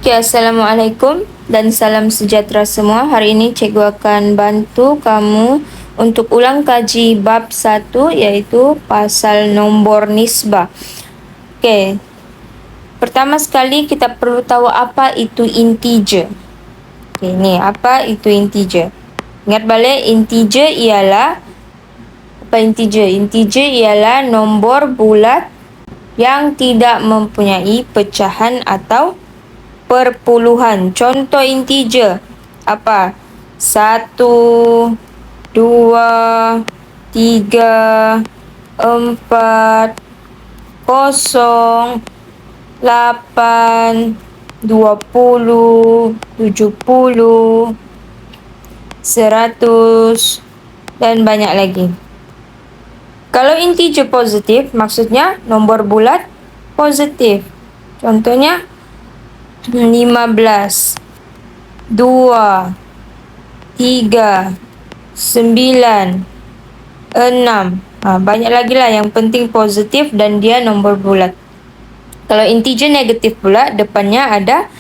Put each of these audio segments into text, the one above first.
Okay, Assalamualaikum dan salam sejahtera semua. Hari ini cikgu akan bantu kamu untuk ulang kaji bab 1 iaitu pasal nombor nisbah. Okay, pertama sekali kita perlu tahu apa itu integer. Okay, ni apa itu integer. Ingat balik, integer ialah apa integer? Integer ialah nombor bulat yang tidak mempunyai pecahan atau perpuluhan. Contoh integer apa? 1, 2, 3, 4, 0, 8, 20, 70, 100 dan banyak lagi. Kalau integer positif maksudnya nombor bulat positif. Contohnya 15, 2, 3, 9, 6. Banyak lagi lah, yang penting positif dan dia nombor bulat. Kalau integer negatif pula, depannya ada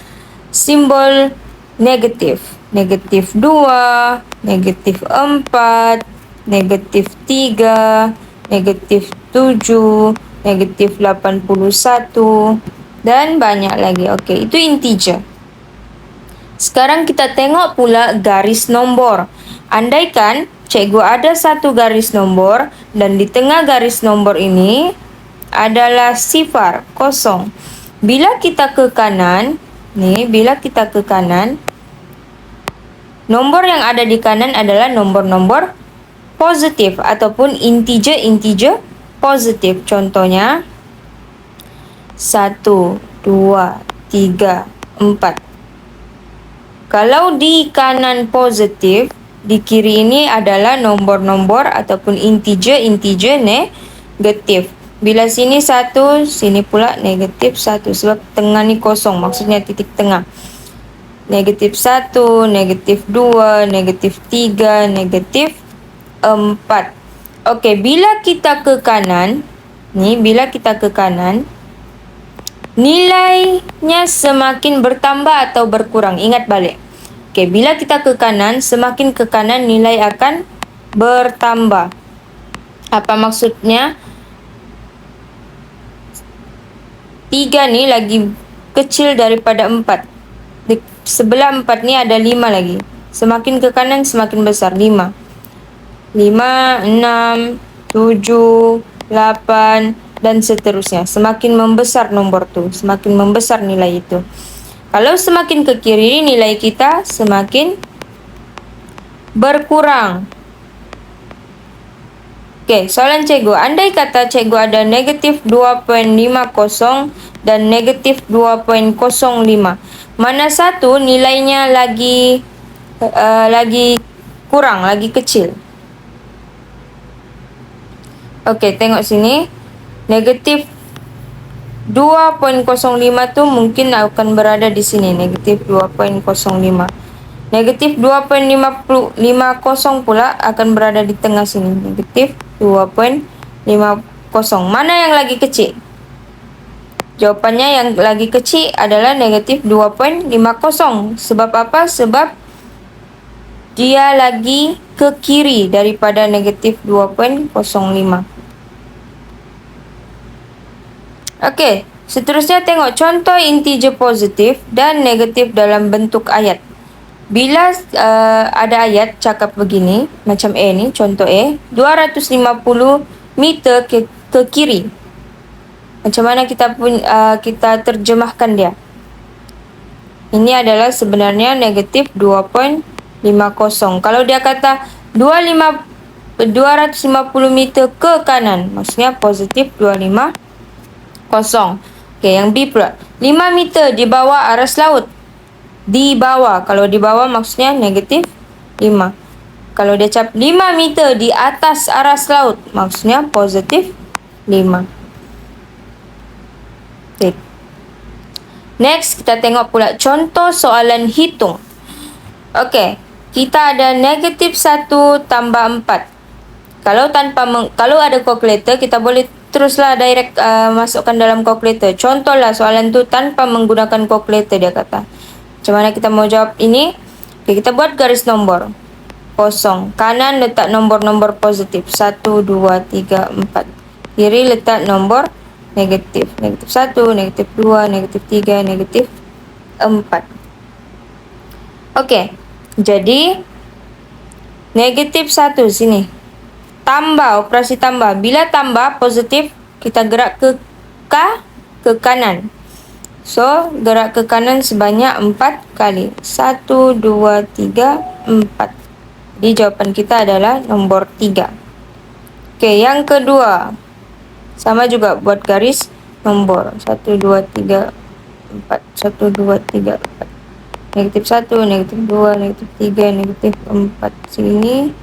simbol negatif. Negatif 2, negatif 4, negatif 3, negatif 7, negatif 81 dan banyak lagi. Okey, itu integer. Sekarang kita tengok pula garis nombor. Andaikan cikgu ada satu garis nombor dan di tengah garis nombor ini adalah sifar, kosong. Bila kita ke kanan, bila kita ke kanan, nombor yang ada di kanan adalah nombor-nombor positif ataupun integer positif. Contohnya 1, 2, 3, 4. Kalau di kanan positif, di kiri ini adalah nombor-nombor ataupun integer negatif. Bila sini 1, sini pula negatif 1 sebab tengah ni kosong, maksudnya titik tengah. Negatif 1, negatif 2, negatif 3, negatif 4. Okey, bila kita ke kanan, bila kita ke kanan, nilainya semakin bertambah atau berkurang. Ingat balik. Okey, bila kita ke kanan, semakin ke kanan nilai akan bertambah. Apa maksudnya? 3 ni lagi kecil daripada 4. Di sebelah 4 ni ada 5 lagi. Semakin ke kanan semakin besar. 5, 6, 7, 8 dan seterusnya. Semakin membesar nombor tu, semakin membesar nilai itu. Kalau semakin ke kiri, nilai kita semakin berkurang. Okey, soalan cikgu. Andai kata cikgu ada negatif 2.50 dan negatif 2.05. Mana satu nilainya lagi kurang, lagi kecil? Okey, tengok sini. Negatif 2.05 tu mungkin akan berada di sini. Negatif 2.05. Negatif 2.50 pula akan berada di tengah sini. Negatif 2.50. Mana yang lagi kecil? Jawapannya yang lagi kecil adalah negatif 2.50. Sebab apa? Sebab dia lagi ke kiri daripada negatif 2.05. Okey, seterusnya tengok contoh integer positif dan negatif dalam bentuk ayat. Bila ada ayat cakap begini, macam A ni, contoh A, 250 meter ke kiri. Macam mana kita terjemahkan dia? Ini adalah sebenarnya negatif 2.50. Kalau dia kata 250 meter ke kanan, maksudnya positif 250. Okey, yang B pula. 5 meter di bawah aras laut. Di bawah. Kalau di bawah maksudnya negatif 5. Kalau dia cap 5 meter di atas aras laut, maksudnya positif 5. Okay. Next, kita tengok pula contoh soalan hitung. Okey, kita ada negatif 1 tambah 4. Kalau ada kalkulator, kita boleh teruslah direct masukkan dalam kalkulator. Contohlah soalan tu tanpa menggunakan kalkulator, dia kata. Macam mana kita mau jawab ini? Oke, kita buat garis nombor. Kosong. Kanan letak nombor-nombor positif. 1, 2, 3, 4. Kiri letak nombor negatif. Negatif 1, negatif 2, negatif 3, negatif 4. Oke, jadi negatif 1 sini. Tambah, operasi tambah. Bila tambah positif, kita gerak ke kanan. So, gerak ke kanan sebanyak 4 kali. 1, 2, 3, 4. Jadi jawapan kita adalah nomor 3. Oke, yang kedua. Sama juga buat garis nombor. 1, 2, 3, 4. 1, 2, 3, 4. Negatif 1, negatif 2, negatif 3, negatif 4. Sini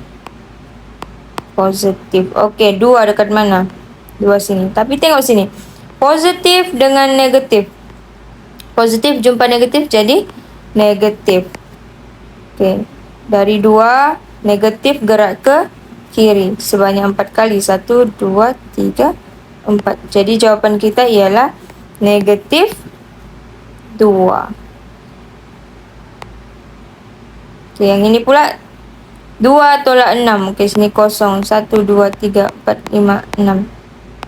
positif. Oke, 2 dekat mana? 2 sini. Tapi tengok sini. Positif dengan negatif. Positif jumpa negatif jadi negatif. Oke. Dari 2, negatif gerak ke kiri. Sebanyak 4 kali. 1, 2, 3, 4. Jadi jawapan kita ialah negatif 2. Oke, yang ini pula 2 tolak 6. Oke, sini kosong. 1, 2, 3, 4, 5, 6.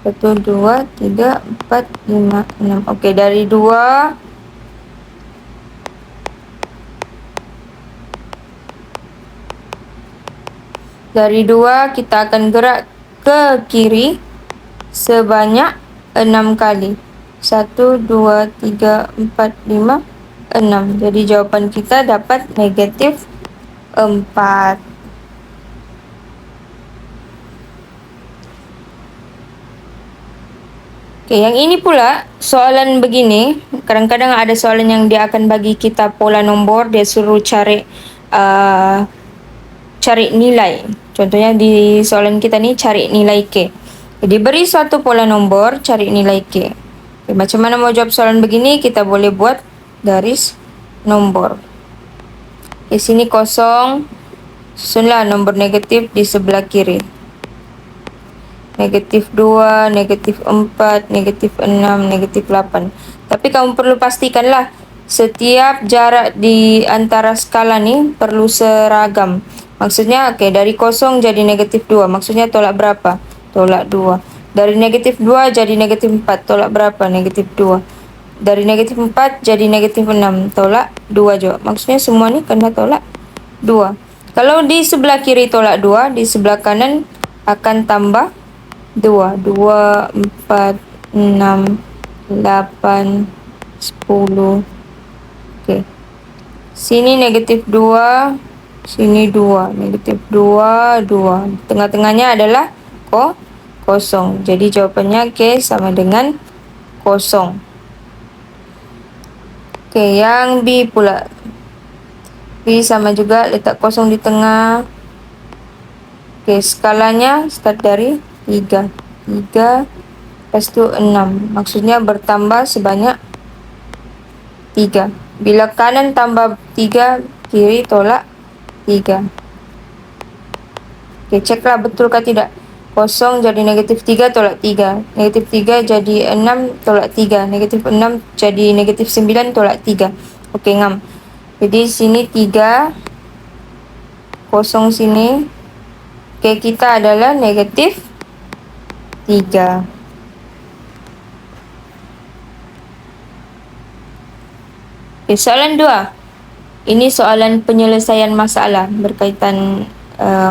1, 2, 3, 4, 5, 6. Oke, dari 2 kita akan gerak ke kiri sebanyak 6 kali. 1, 2, 3, 4, 5, 6. Jadi jawapan kita dapat negatif 4. Oke, yang ini pula soalan begini. Kadang-kadang ada soalan yang dia akan bagi kita pola nombor. Dia suruh cari nilai. Contohnya di soalan kita ni cari nilai K. Jadi beri suatu pola nombor, cari nilai K. Oke, macam mana mau jawab soalan begini? Kita boleh buat garis nombor. Di sini kosong. Susunlah nomor negatif di sebelah kiri. Negatif 2, negatif 4, negatif 6, negatif 8. Tapi kamu perlu pastikanlah setiap jarak di antara skala ni perlu seragam. Maksudnya, oke, dari kosong jadi negatif 2. Maksudnya tolak berapa? Tolak 2. Dari negatif 2 jadi negatif 4. Tolak berapa? Negatif 2. Dari negatif 4 jadi negatif 6. Tolak 2 juga. Maksudnya semua ni kena tolak 2. Kalau di sebelah kiri tolak 2, di sebelah kanan akan tambah 2. 2, 4, 6, 8, 10. Oke. Sini negatif 2, sini 2. Negatif 2, 2. Tengah-tengahnya adalah kosong. Jadi jawapannya K sama dengan kosong. Oke, yang B pula. B sama juga, letak kosong di tengah. Oke, skalanya start dari 3. 3, lepas tu 6. Maksudnya bertambah sebanyak 3. Bila kanan tambah 3, kiri tolak 3. Oke, ceklah betulkah tidak. Kosong jadi negatif 3 tolak 3. Negatif 3 jadi 6 tolak 3. Negatif 6 jadi negatif 9 tolak 3. Oke, ngam. Jadi sini 3. Kosong sini. Oke, kita adalah negatif 3. Oke, soalan 2. Ini soalan penyelesaian masalah berkaitan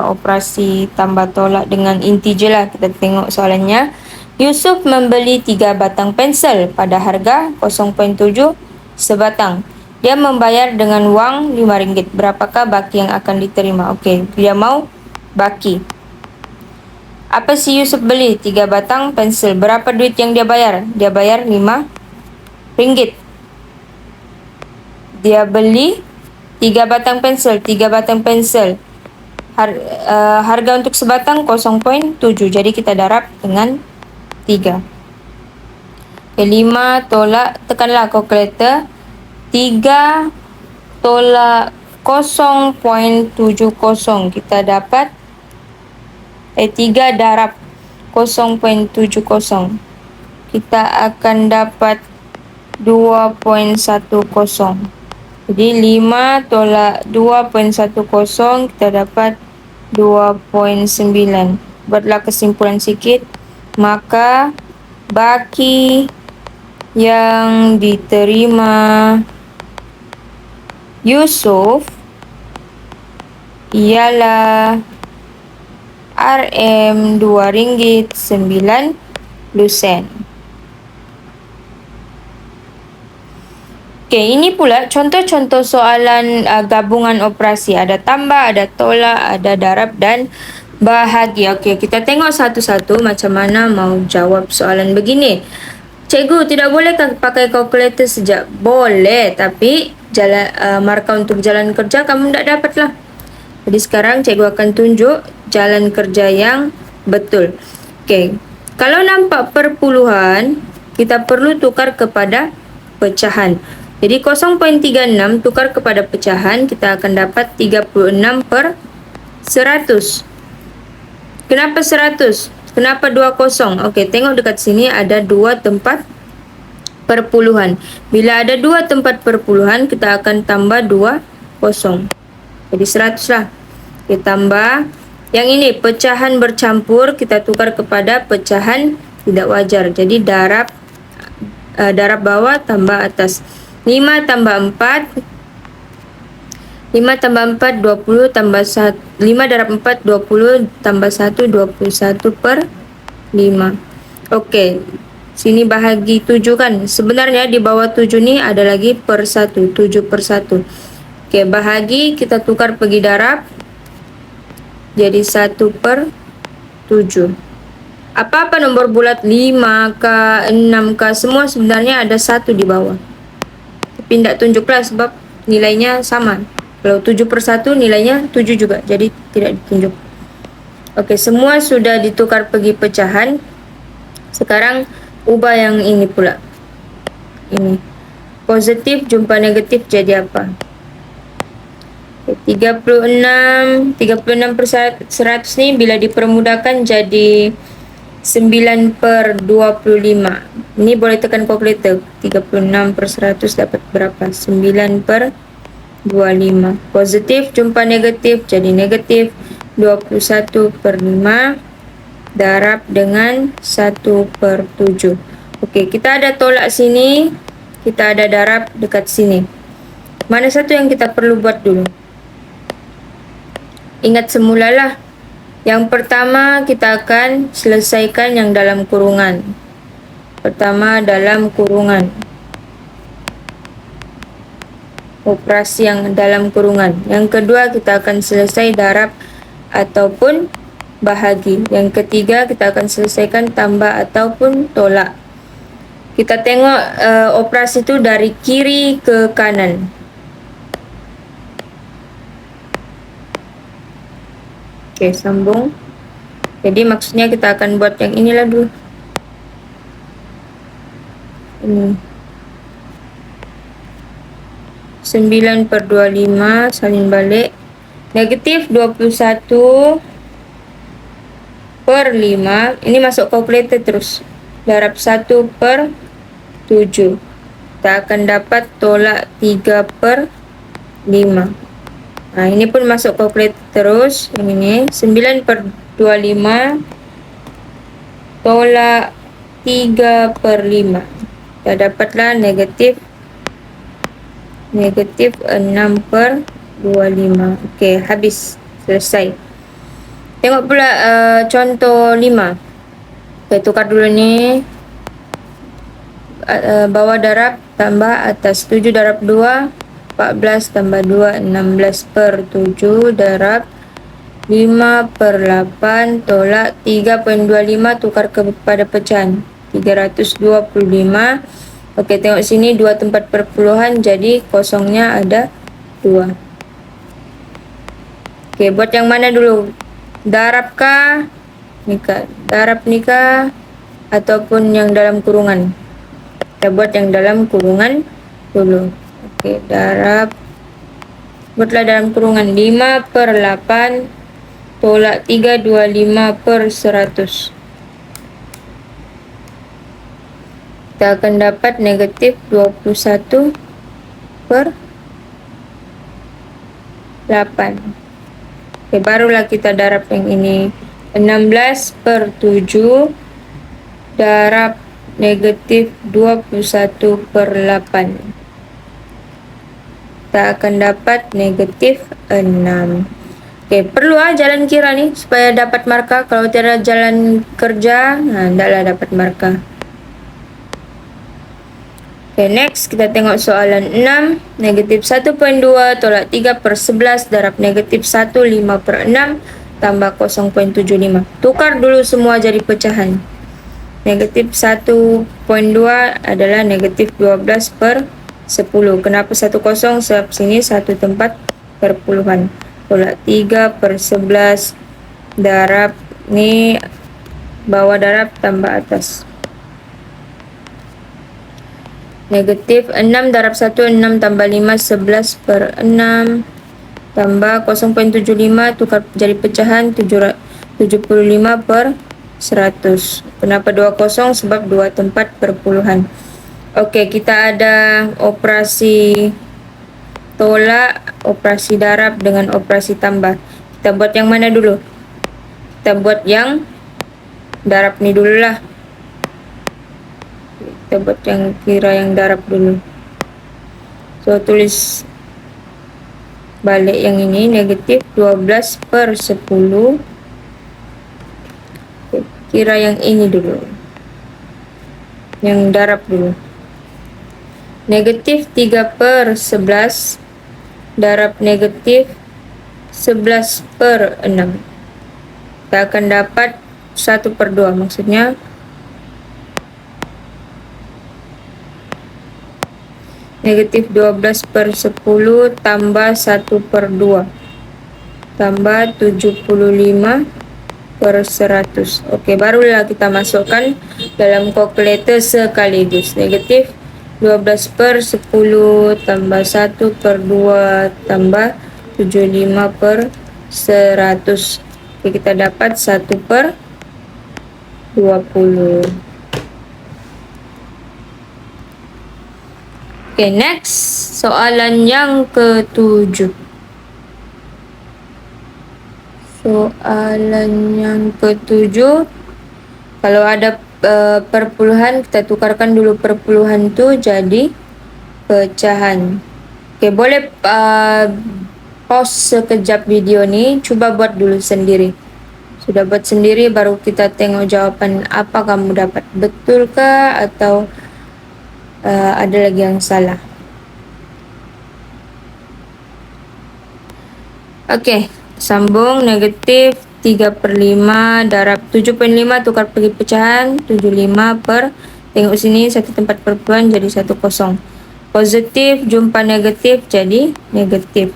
operasi tambah tolak dengan integer lah. Kita tengok soalannya. Yusuf membeli 3 batang pensel pada harga 0.7 sebatang. Dia membayar dengan wang RM5. Berapakah baki yang akan diterima? Okey, dia mau baki. Apa si Yusuf beli? 3 batang pensel. Berapa duit yang dia bayar? Dia bayar RM5. Dia beli 3 batang pensel. 3 batang pensel. Harga untuk sebatang 0.7. Jadi kita darab dengan 3. Okay, 5 tolak, tekanlah kalkulator. 3 tolak 0.70. Kita dapat 3 darab 0.70. Kita akan dapat 2.10. Jadi 5 tolak 2.10 kita dapat 2.9. Buatlah kesimpulan sikit. Maka baki yang diterima Yusuf ialah RM RM2.90. Okey, ini pula contoh-contoh soalan gabungan operasi. Ada tambah, ada tolak, ada darab dan bahagi. Okey, kita tengok satu-satu macam mana mau jawab soalan begini. Cikgu, tidak bolehkah pakai kalkulator sejak? Boleh, tapi markah untuk jalan kerja kamu tidak dapatlah. Jadi sekarang cikgu akan tunjuk jalan kerja yang betul. Okey, kalau nampak perpuluhan, kita perlu tukar kepada pecahan. Jadi 0.36 tukar kepada pecahan, kita akan dapat 36/100. Kenapa 100? Kenapa 20? Okey, tengok dekat sini ada 2 tempat perpuluhan. Bila ada 2 tempat perpuluhan, kita akan tambah 2 kosong. Jadi 100 lah. Okey, tambah. Yang ini pecahan bercampur, kita tukar kepada pecahan tidak wajar. Jadi darab bawah tambah atas. 5 tambah 4 5 tambah 4 20 tambah 1 5 darab 4 20 tambah 1 21/5. Okey, sini bahagi 7 kan. Sebenarnya di bawah 7 ni ada lagi per 1, 7/1. Okey, bahagi kita tukar pergi darab jadi 1/7. Apa-apa nombor bulat 5 6 semua sebenarnya ada 1 di bawah. Tapi tidak tunjuklah sebab nilainya sama. Kalau 7/1 nilainya 7 juga, jadi tidak ditunjuk. Okey, semua sudah ditukar pergi pecahan. Sekarang ubah yang ini pula. Ini. Positif jumpa negatif jadi apa? 36/100 ni bila dipermudahkan jadi 9/25. Ini boleh tekan kalkulator. 36/100 dapat berapa? 9/25. Positif jumpa negatif jadi negatif 21/5 darab dengan 1/7. Okey, kita ada tolak sini, kita ada darab dekat sini. Mana satu yang kita perlu buat dulu? Ingat semulalah. Yang pertama kita akan selesaikan yang dalam kurungan. Pertama dalam kurungan. Operasi yang dalam kurungan. Yang kedua kita akan selesai darab ataupun bahagi. Yang ketiga kita akan selesaikan tambah ataupun tolak. Kita tengok operasi itu dari kiri ke kanan. Okey, sambung. Jadi maksudnya kita akan buat yang inilah dulu. Ini 9/25 salin balik. Negatif 21/5. Ini masuk kalkulator terus. Darab 1/7. Kita akan dapat tolak 3/5. Nah, ini pun masuk kalkulator terus. Yang ini 9/25 tolak 3/5. Kita dapatlah negatif 6/25. Okey, habis. Selesai. Tengok pula contoh 5. Okey, tukar dulu ni. Bawah darab tambah atas 7 darab 2 14 tambah 2 16/7 darab 5/8 tolak 3.25 tukar kepada pecahan 325. Okey, tengok sini 2 tempat perpuluhan jadi kosongnya ada 2. Okey, buat yang mana dulu? Darab kah? Nikah. Darab nikah ataupun yang dalam kurungan? Kita buat yang dalam kurungan dulu. Okey, darab. Buatlah dalam kurungan 5/8 tolak 325/100. Kita akan dapat negatif 21/5. 8. Oke, barulah kita darab yang ini. 16 per 7 darab negatif 21 per 8. Kita akan dapat negatif 6. Oke, perlu jalan kira nih supaya dapat markah. Kalau tidak jalan kerja, tidaklah dapat markah. Oke, next kita tengok soalan 6. Negatif 1.2 tolak 3 per 11 darab negatif 1, 5 per 6 tambah 0.75. Tukar dulu semua jadi pecahan. Negatif 1.2 adalah negatif 12 per 10. Kenapa 10? Sebab sini satu tempat perpuluhan. Tolak 3 per 11 darab ni bawah darab tambah atas. Negatif 6 darab 1, 6 tambah 5, 11 per 6 tambah 0.75, tukar jadi pecahan 75 per 100. Kenapa 20? Sebab 2 tempat perpuluhan. Oke, kita ada operasi tolak, operasi darab dengan operasi tambah. Kita buat yang mana dulu? Kita buat yang darab ni dulu lah. Kita buat yang kira yang darab dulu. So, tulis balik yang ini, negatif 12 per 10. Kira yang ini dulu. Yang darab dulu. Negatif 3 per 11 darab negatif 11 per 6. Kita akan dapat 1 per 2. Maksudnya negatif 12 per 10 tambah 1 per 2 tambah 75 per 100. Oke, barulah kita masukkan dalam kalkulator sekaligus. Negatif 12 per 10 tambah 1 per 2 tambah 75 per 100. Oke, kita dapat 1 per 20. Oke, next soalan yang ke-7. Soalan yang ke-7, kalau ada perpuluhan, kita tukarkan dulu perpuluhan tu jadi pecahan. Oke, boleh pause sekejap video ni, cuba buat dulu sendiri. Sudah buat sendiri, baru kita tengok jawapan apa kamu dapat. Betulkah atau ada lagi yang salah? Oke, sambung. Negatif 3 per 5 darab 7.5 tukar pergi pecahan 75 per, tengok sini satu tempat perpuluhan jadi 10. Positif jumpa negatif jadi negatif.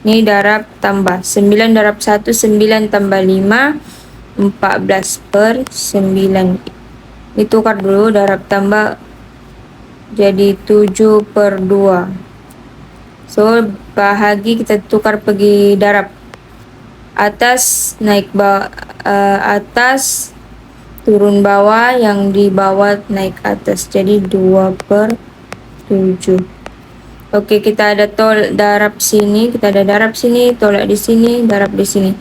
Ini darab tambah 9 darab 1, 9 tambah 5 14 per 9. Ini tukar dulu, darab tambah jadi 7 per 2. So bahagi kita tukar pergi darab. Atas naik atas, turun bawah, yang di bawah naik atas, jadi 2 per 7. Oke, kita ada darab sini, kita ada darab sini, tolak di sini, darab di sini.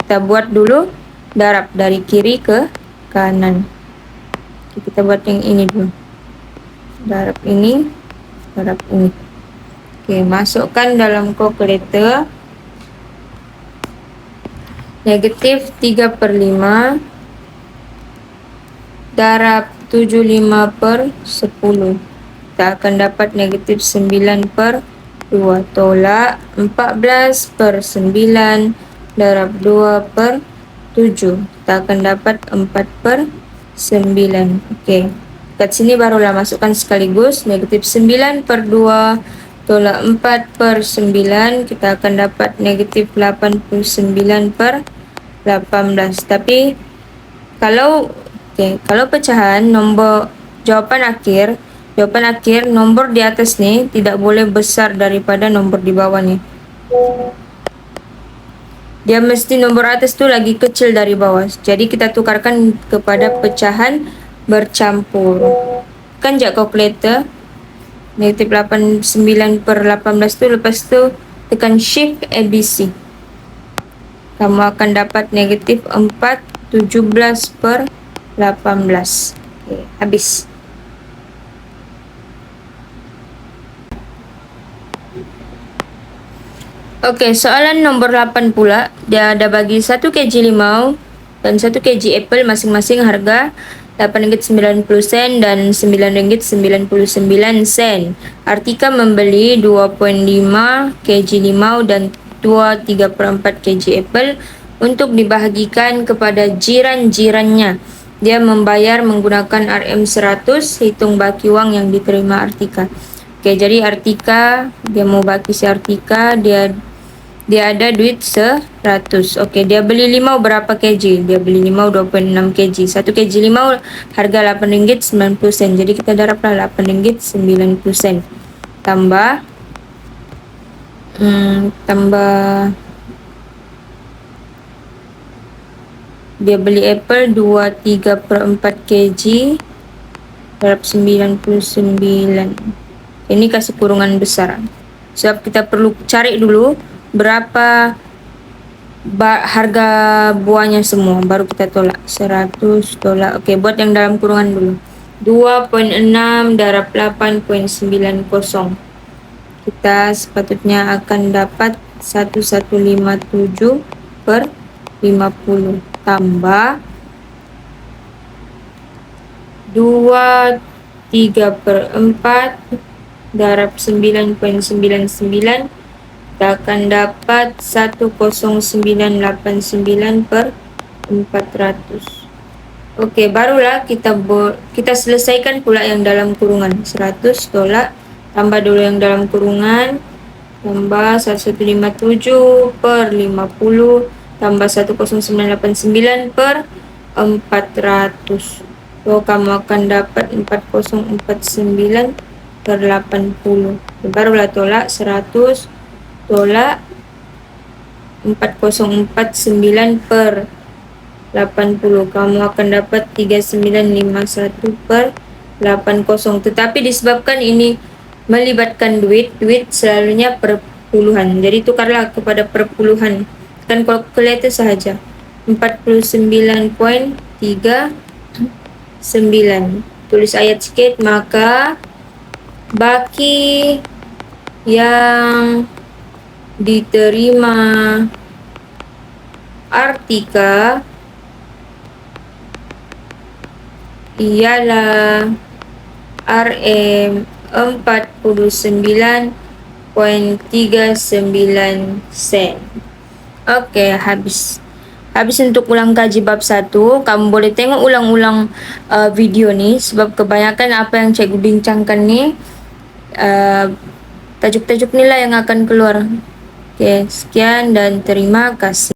Kita buat dulu darab dari kiri ke kanan. Oke, kita buat yang ini dulu, darab ini, darab ini. Oke, masukkan dalam kalkulator. Negatif 3 per 5 darab 75 per 10. Kita akan dapat negatif 9 per 2 tolak 14 per 9 darab 2 per 7. Kita akan dapat 4 per 9. Oke, kat sini barulah masukkan sekaligus. Negatif 9 per 2 tolak 4 per 9. Kita akan dapat negatif 89 per 18. Tapi kalau pecahan nombor jawapan akhir nombor di atas nih tidak boleh besar daripada nombor di bawah nih. Dia mesti nomor atas tuh lagi kecil dari bawah. Jadi kita tukarkan kepada pecahan bercampur. Kan jak kalkulator. Negatif 89 per 18 tuh, lepas tuh tekan Shift ABC. Kamu akan dapat negatif 4, 17 per 18. Oke, habis. Oke, soalan nomor 8 pula. Dia ada bagi 1 kg limau dan 1 kg apel masing-masing harga Rp8,90 dan Rp9,99. Artika membeli 2,5 kg limau dan 2,3/4 kg apel untuk dibahagikan kepada jiran-jirannya. Dia membayar menggunakan Rm100, hitung baki uang yang diterima Artika. Oke, jadi Artika, dia mau bagi si Artika, dia ada duit 100. Oke, dia beli limau berapa kg? Dia beli limau 2,6 kg. 1 kg limau harga Rp8,90. Jadi kita darablah Rp8,90. Tambah dia beli apple 2,3/4 kg darab 99. Ini kasih kurungan besar. Sebab kita perlu cari dulu berapa harga buahnya semua, baru kita tolak. 100 tolak. Oke, buat yang dalam kurungan dulu. 2,6 darab 8,90. Kita sepatutnya akan dapat 1157 per 50 tambah 2,3/4 darab 9,99. Kita akan dapat 10,989 per 400. Oke, barulah kita selesaikan pula yang dalam kurungan. 100 tolak, tambah dulu yang dalam kurungan, tambah 1157 per 50, tambah 10,989 per 400. So, kamu akan dapat 4049 per 80. Barulah tolak 100 tolak 4049 per 80. Kamu akan dapat 3951 per 80. Tetapi disebabkan ini melibatkan duit selalunya per puluhan. Jadi tukarlah kepada perpuluhan. Kan kalkulator sahaja. 49.39. Tulis ayat sikit, maka baki yang diterima Artika ialah Rm 49,39 sen. Oke, habis untuk ulang kaji bab 1. Kamu boleh tengok ulang-ulang video nih, sebab kebanyakan apa yang cikgu bincangkan nih tajuk-tajuk nilai yang akan keluar. Oke, sekian dan terima kasih.